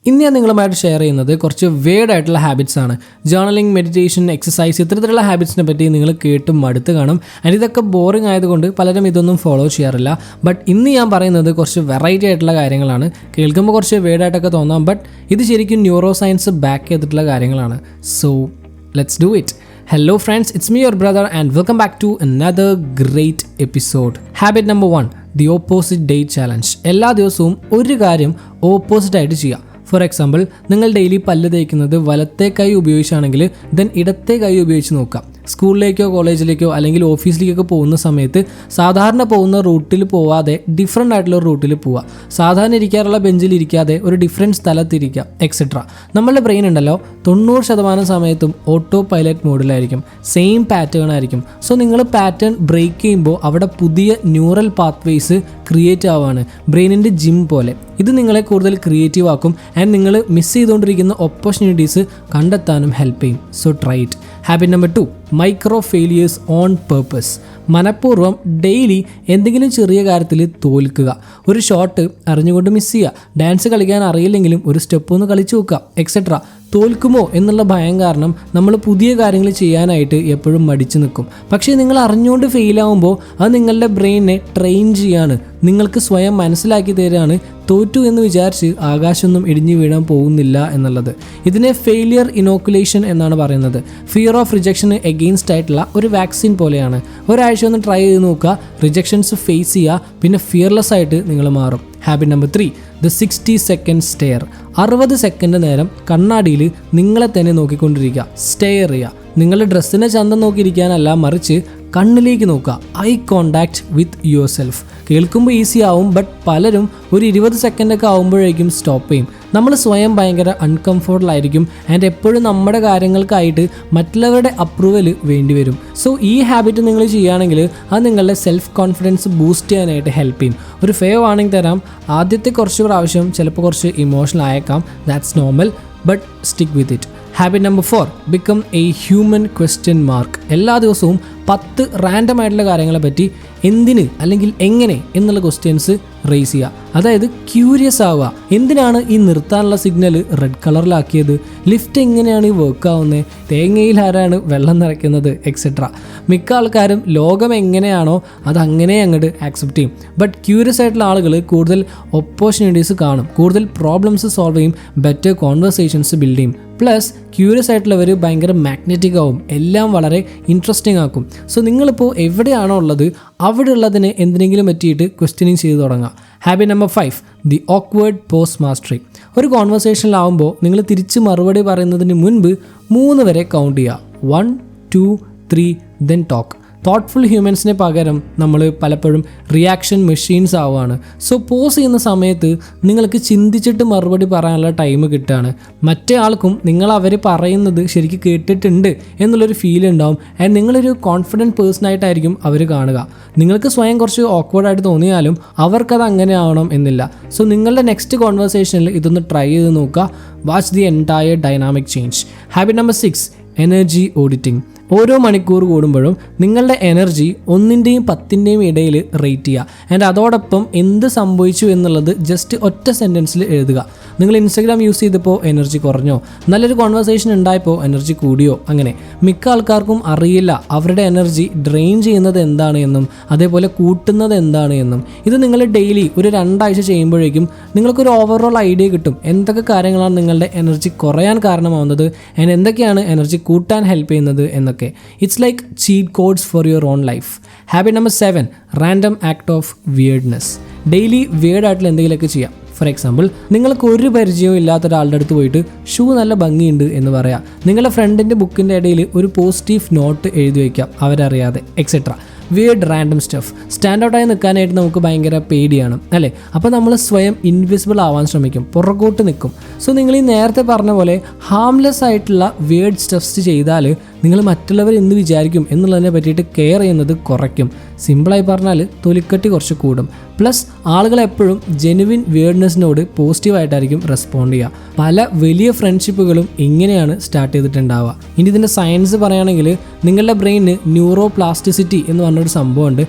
ഇന്ന് ഞാൻ നിങ്ങളുമായിട്ട് ഷെയർ ചെയ്യുന്നത് കുറച്ച് വേർഡ് ആയിട്ടുള്ള ഹാബിറ്റ്സ് ആണ്. ജേർണലിംഗ്, മെഡിറ്റേഷൻ, എക്സസൈസ് ഇത്തരത്തിലുള്ള ഹാബിറ്റ്സിനെ പറ്റി നിങ്ങൾ കേട്ടും മടുത്ത് കാണും. ആൻഡ് ഇതൊക്കെ ബോറിംഗ് ആയതുകൊണ്ട് പലരും ഇതൊന്നും ഫോളോ ചെയ്യാറില്ല. ബട്ട് ഇന്ന് ഞാൻ പറയുന്നത് കുറച്ച് വെറൈറ്റി ആയിട്ടുള്ള കാര്യങ്ങളാണ്. കേൾക്കുമ്പോൾ കുറച്ച് വേർഡായിട്ടൊക്കെ തോന്നാം, ബട്ട് ഇത് ശരിക്കും ന്യൂറോ സയൻസ് ബാക്ക് ചെയ്തിട്ടുള്ള കാര്യങ്ങളാണ്. So let's do it. Hello friends, it's me your brother and welcome back to another great episode. Habit number 1, the opposite day challenge. എല്ലാ ദിവസവും ഒരു കാര്യം ഓപ്പോസിറ്റ് ആയിട്ട് ചെയ്യുക. ഫോർ എക്സാമ്പിൾ, നിങ്ങൾ ഡെയിലി പല്ല് തേക്കുന്നത് വലത്തെ കൈ ഉപയോഗിച്ചാണെങ്കിൽ ദെൻ ഇടത്തെ കൈ ഉപയോഗിച്ച് നോക്കാം. സ്കൂളിലേക്കോ കോളേജിലേക്കോ അല്ലെങ്കിൽ ഓഫീസിലേക്കൊക്കെ പോകുന്ന സമയത്ത് സാധാരണ പോകുന്ന റൂട്ടിൽ പോവാതെ ഡിഫറെൻ്റ് ആയിട്ടുള്ള റൂട്ടിൽ പോവുക. സാധാരണ ഇരിക്കാറുള്ള ബെഞ്ചിൽ ഇരിക്കാതെ ഒരു ഡിഫറെൻറ്റ് സ്ഥലത്തിരിക്കുക, എക്സെട്ര. നമ്മളുടെ ബ്രെയിൻ ഉണ്ടല്ലോ 90% സമയത്തും ഓട്ടോ പൈലറ്റ് മോഡിലായിരിക്കും. സെയിം പാറ്റേൺ ആയിരിക്കും. സോ നിങ്ങൾ പാറ്റേൺ ബ്രേക്ക് ചെയ്യുമ്പോൾ അവിടെ പുതിയ ന്യൂറൽ പാത്വേസ് ക്രിയേറ്റ് ആവുകയാണ്, ബ്രെയിനിൻ്റെ ജിം പോലെ. ഇത് നിങ്ങളെ കൂടുതൽ ക്രിയേറ്റീവ് ആക്കും ആൻഡ് നിങ്ങൾ മിസ് ചെയ്തുകൊണ്ടിരിക്കുന്ന ഓപ്പർച്യൂണിറ്റീസ് കണ്ടെത്താനും ഹെൽപ്പ് ചെയ്യും. So try it. Habit number 2, micro failures on purpose. മനഃപൂർവ്വം ഡെയിലി എന്തെങ്കിലും ചെറിയ കാര്യത്തിൽ തോൽക്കുക. ഒരു ഷോട്ട് അറിഞ്ഞുകൊണ്ട് മിസ് ചെയ്യുക. ഡാൻസ് കളിക്കാൻ അറിയില്ലെങ്കിലും ഒരു സ്റ്റെപ്പ് ഒന്ന് കളിച്ചു നോക്കുക, എക്സെട്ര. തോൽക്കുമോ എന്നുള്ള ഭയം കാരണം നമ്മൾ പുതിയ കാര്യങ്ങൾ ചെയ്യാനായിട്ട് എപ്പോഴും മടിച്ചു നിൽക്കും. പക്ഷേ നിങ്ങൾ അറിഞ്ഞുകൊണ്ട് ഫെയിലാവുമ്പോൾ അത് നിങ്ങളുടെ ബ്രെയിനിനെ ട്രെയിൻ ചെയ്യാണ്, നിങ്ങൾക്ക് സ്വയം മനസ്സിലാക്കി തരികയാണ് തോറ്റു എന്ന് വിചാരിച്ച് ആകാശമൊന്നും ഇടിഞ്ഞു വീഴാൻ പോകുന്നില്ല എന്നുള്ളത്. ഇതിനെ ഫെയിലിയർ ഇനോക്കുലേഷൻ എന്നാണ് പറയുന്നത്. ഫിയർ ഓഫ് റിജക്ഷന് എഗെയിൻസ്റ്റ് ആയിട്ടുള്ള ഒരു വാക്സിൻ പോലെയാണ്. ഒരാഴ്ച ഒന്ന് ട്രൈ ചെയ്ത് നോക്കുക, റിജക്ഷൻസ് ഫേസ് ചെയ്യുക, പിന്നെ ഫിയർലെസ് ആയിട്ട് നിങ്ങൾ മാറും. Habit number 3, the 60 second stair. 60 second നേരം കണ്ണാടിയിൽ നിങ്ങളെ തന്നെ നോക്കിക്കൊണ്ടിരിക്കുക, സ്റ്റെയർ ചെയ്യുക. നിങ്ങളുടെ ഡ്രസ്സിനെ ചന്തം നോക്കിയിരിക്കാനല്ല, മറിച്ച് കണ്ണിലേക്ക് നോക്കുക. Eye contact with your self. കേൾക്കുമ്പോൾ ഈസി ആവും, ബട്ട് പലരും ഒരു 20 സെക്കൻഡൊക്കെ ആകുമ്പോഴേക്കും സ്റ്റോപ്പ് ചെയ്യും. നമ്മൾ സ്വയം ഭയങ്കര അൺകംഫർട്ടബിൾ ആയിരിക്കും ആൻഡ് എപ്പോഴും നമ്മുടെ കാര്യങ്ങൾക്കായിട്ട് മറ്റുള്ളവരുടെ അപ്രൂവൽ വേണ്ടി വരും. സോ ഈ ഹാബിറ്റ് നിങ്ങൾ ചെയ്യുകയാണെങ്കിൽ അത് നിങ്ങളുടെ സെൽഫ് കോൺഫിഡൻസ് ബൂസ്റ്റ് ചെയ്യാനായിട്ട് ഹെൽപ്പ് ചെയ്യും. ഒരു ഫേവ് വാർണിംഗ് തരാം. ആദ്യത്തെ കുറച്ച് പ്രാവശ്യം ചിലപ്പോൾ കുറച്ച് ഇമോഷണൽ ആയേക്കാം, that's normal, but stick with it. Habit number 4, become A human question mark. എല്ലാ ദിവസവും 10 റാൻഡം ആയിട്ടുള്ള കാര്യങ്ങളെ പറ്റി എന്തിന് അല്ലെങ്കിൽ എങ്ങനെ എന്നുള്ള ക്വസ്റ്റ്യൻസ് റേസ് ചെയ്യുക. അതായത് ക്യൂരിയസ് ആവുക. എന്തിനാണ് ഈ നിർത്താനുള്ള സിഗ്നൽ റെഡ് കളറിലാക്കിയത്? ലിഫ്റ്റ് എങ്ങനെയാണ് ഈ വർക്ക് ആവുന്നത്? തേങ്ങയിൽ ആരാണ് വെള്ളം നിറയ്ക്കുന്നത്, എക്സെട്ര. മിക്ക ആൾക്കാരും ലോകം എങ്ങനെയാണോ അതങ്ങനെ അങ്ങോട്ട് ആക്സെപ്റ്റ് ചെയ്യും. ബട്ട് ക്യൂരിയസ് ആയിട്ടുള്ള ആളുകൾ കൂടുതൽ ഓപ്പർച്യൂണിറ്റീസ് കാണും, കൂടുതൽ പ്രോബ്ലംസ് സോൾവ് ചെയ്യും, ബെറ്റർ കോൺവെർസേഷൻസ് ബിൽഡ് ചെയ്യും. പ്ലസ് ക്യൂരിയസ് ആയിട്ടുള്ളവർ ഭയങ്കര മാഗ്നറ്റിക് ആവും, എല്ലാം വളരെ ഇൻട്രസ്റ്റിംഗ് ആക്കും. സോ നിങ്ങളിപ്പോൾ എവിടെയാണോ ഉള്ളത് അവിടെ ഉള്ളതിനെ എന്തിനെങ്കിലും പറ്റിയിട്ട് ക്വസ്റ്റ്യനിങ് ചെയ്ത് തുടങ്ങുക. Habit number 5, the awkward post mastery. ഒരു കോൺവെർസേഷനിലാവുമ്പോൾ നിങ്ങൾ തിരിച്ച് മറുപടി പറയുന്നതിന് മുൻപ് 3 വരെ കൗണ്ട് ചെയ്യുക. 1, 2, 3 ദെൻ ടോക്ക്. തോട്ട്ഫുൾ ഹ്യൂമൻസിന് പകരം നമ്മൾ പലപ്പോഴും റിയാക്ഷൻ മെഷീൻസ് ആവുകയാണ്. സോ പോസ് ചെയ്യുന്ന സമയത്ത് നിങ്ങൾക്ക് ചിന്തിച്ചിട്ട് മറുപടി പറയാനുള്ള ടൈം കിട്ടുകയാണ്. മറ്റേ ആൾക്കും നിങ്ങൾ അവർ പറയുന്നത് ശരിക്കും കേട്ടിട്ടുണ്ട് എന്നുള്ളൊരു ഫീൽ ഉണ്ടാവും ആൻഡ് നിങ്ങളൊരു കോൺഫിഡൻറ്റ് പേഴ്സണായിട്ടായിരിക്കും അവർ കാണുക. നിങ്ങൾക്ക് സ്വയം കുറച്ച് ഓക്വേർഡായിട്ട് തോന്നിയാലും അവർക്കത് അങ്ങനെ ആവണം എന്നില്ല. സോ നിങ്ങളുടെ നെക്സ്റ്റ് കോൺവെർസേഷനിൽ ഇതൊന്ന് ട്രൈ ചെയ്ത് നോക്കുക. Watch the entire dynamic change. Habit number 6, energy auditing. ഓരോ മണിക്കൂർ കൂടുമ്പോഴും നിങ്ങളുടെ എനർജി 1ൻ്റെയും 10ൻ്റെയും ഇടയിൽ റേറ്റ് ചെയ്യുക ആൻഡ് അതോടൊപ്പം എന്ത് സംഭവിച്ചു എന്നുള്ളത് ജസ്റ്റ് ഒറ്റ സെൻറ്റൻസിൽ എഴുതുക. നിങ്ങൾ ഇൻസ്റ്റഗ്രാം യൂസ് ചെയ്തപ്പോൾ എനർജി കുറഞ്ഞോ, നല്ലൊരു കോൺവെർസേഷൻ ഉണ്ടായപ്പോൾ എനർജി കൂടിയോ, അങ്ങനെ. മിക്ക ആൾക്കാർക്കും അറിയില്ല അവരുടെ എനർജി ഡ്രെയിൻ ചെയ്യുന്നത് എന്താണ് എന്നും അതേപോലെ കൂട്ടുന്നത് എന്താണ് എന്നും. ഇത് നിങ്ങൾ ഡെയിലി ഒരു 2 ആഴ്ച ചെയ്യുമ്പോഴേക്കും നിങ്ങൾക്കൊരു ഓവറോൾ ഐഡിയ കിട്ടും എന്തൊക്കെ കാര്യങ്ങളാണ് നിങ്ങളുടെ എനർജി കുറയാൻ കാരണമാവുന്നത് ആൻഡ് എന്തൊക്കെയാണ് എനർജി കൂട്ടാൻ ഹെൽപ്പ് ചെയ്യുന്നത് എന്നൊക്കെ. It's like cheat codes for your own life. Habit number 7, random act of weirdness. Daily വിയർഡായിട്ടുള്ള എന്തെങ്കിലുമൊക്കെ ചെയ്യാം. ഫോർ എക്സാമ്പിൾ, നിങ്ങൾക്ക് ഒരു പരിചയവും ഇല്ലാത്ത ഒരാളുടെ അടുത്ത് പോയിട്ട് ഷൂ നല്ല ഭംഗിയുണ്ട് എന്ന് പറയാം. നിങ്ങളുടെ ഫ്രണ്ടിൻ്റെ ബുക്കിൻ്റെ ഇടയിൽ ഒരു പോസിറ്റീവ് നോട്ട് എഴുതി വയ്ക്കാം അവരറിയാതെ, etcetera. Weird random stuff. Stand ഔട്ടായി നിൽക്കാനായിട്ട് നമുക്ക് ഭയങ്കര പേടിയാണ് അല്ലേ? അപ്പോൾ നമ്മൾ സ്വയം ഇൻവിസിബിൾ ആവാൻ ശ്രമിക്കും, പുറകോട്ട് നിൽക്കും. സോ നിങ്ങൾ ഈ നേരത്തെ പറഞ്ഞ പോലെ ഹാംലെസ് ആയിട്ടുള്ള വിയർഡ് സ്റ്റഫ്സ് ചെയ്താൽ നിങ്ങൾ മറ്റുള്ളവർ എന്ത് വിചാരിക്കും എന്നുള്ളതിനെ പറ്റിയിട്ട് കെയർ ചെയ്യുന്നത് കുറയ്ക്കും. സിമ്പിളായി പറഞ്ഞാൽ തൊലിക്കട്ടി കുറച്ച് കൂടും. പ്ലസ് ആളുകൾ എപ്പോഴും ജെനുവിൻ വേർഡ്നെസ്സിനോട് പോസിറ്റീവായിട്ടായിരിക്കും റെസ്പോണ്ട് ചെയ്യുക. പല വലിയ ഫ്രണ്ട്ഷിപ്പുകളും ഇങ്ങനെയാണ് സ്റ്റാർട്ട് ചെയ്തിട്ടുണ്ടാവുക. ഇനി ഇതിൻ്റെ സയൻസ് പറയുകയാണെങ്കിൽ നിങ്ങളുടെ ബ്രെയിനിന് ന്യൂറോ പ്ലാസ്റ്റിസിറ്റി എന്ന് പറഞ്ഞൊരു സംഭവമുണ്ട്.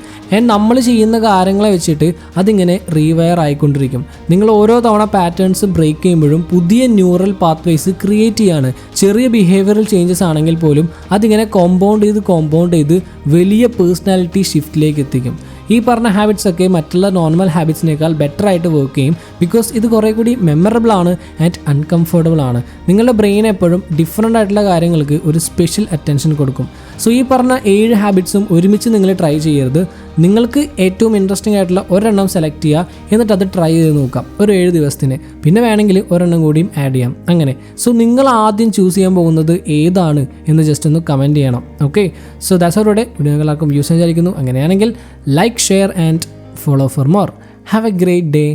നമ്മൾ ചെയ്യുന്ന കാര്യങ്ങളെ വെച്ചിട്ട് അതിങ്ങനെ റീവയർ ആയിക്കൊണ്ടിരിക്കും. നിങ്ങൾ ഓരോ തവണ പാറ്റേൺസ് ബ്രേക്ക് ചെയ്യുമ്പോഴും പുതിയ ന്യൂറൽ പാത്വേസ് ക്രിയേറ്റ് ചെയ്യാണ്. ചെറിയ ബിഹേവിയറൽ ചേഞ്ചസ് ആണെങ്കിൽ പോലും അതിങ്ങനെ കോമ്പൗണ്ട് ചെയ്ത് വലിയ പേഴ്സണാലിറ്റി ഷിഫ്റ്റിലേക്ക് എത്തിക്കും. ഈ പറഞ്ഞ ഹാബിറ്റ്സ് ഒക്കെ മറ്റുള്ള നോർമൽ ഹാബിറ്റ്സിനേക്കാൾ ബെറ്റർ ആയിട്ട് വർക്ക് ചെയ്യും. ബിക്കോസ് ഇത് കുറേ കൂടി മെമ്മറബിൾ ആണ് ആൻഡ് അൺകംഫർട്ടബിൾ ആണ്. നിങ്ങളുടെ ബ്രെയിൻ എപ്പോഴും ഡിഫറെൻ്റ് ആയിട്ടുള്ള കാര്യങ്ങൾക്ക് ഒരു സ്പെഷ്യൽ അറ്റൻഷൻ കൊടുക്കും. സോ ഈ പറഞ്ഞ 7 ഹാബിറ്റ്സും ഒരുമിച്ച് നിങ്ങൾ ട്രൈ ചെയ്യരുത്. നിങ്ങൾക്ക് ഏറ്റവും ഇൻട്രസ്റ്റിംഗ് ആയിട്ടുള്ള ഒരെണ്ണം സെലക്ട് ചെയ്യുക, എന്നിട്ട് അത് ട്രൈ ചെയ്ത് നോക്കാം ഒരു 7 ദിവസത്തിന്. പിന്നെ വേണമെങ്കിൽ ഒരെണ്ണം കൂടിയും ആഡ് ചെയ്യാം. അങ്ങനെ സോ നിങ്ങൾ ആദ്യം ചൂസ് ചെയ്യാൻ പോകുന്നത് ഏതാണ് എന്ന് ജസ്റ്റ് ഒന്ന് കമൻറ്റ് ചെയ്യണം. ഓക്കെ, സോ ദാറ്റ്സ് അവരുടെ വീഡിയോ എല്ലാവർക്കും യൂസ് വിചാരിക്കുന്നു. അങ്ങനെയാണെങ്കിൽ like, share and follow for more. Have a great day.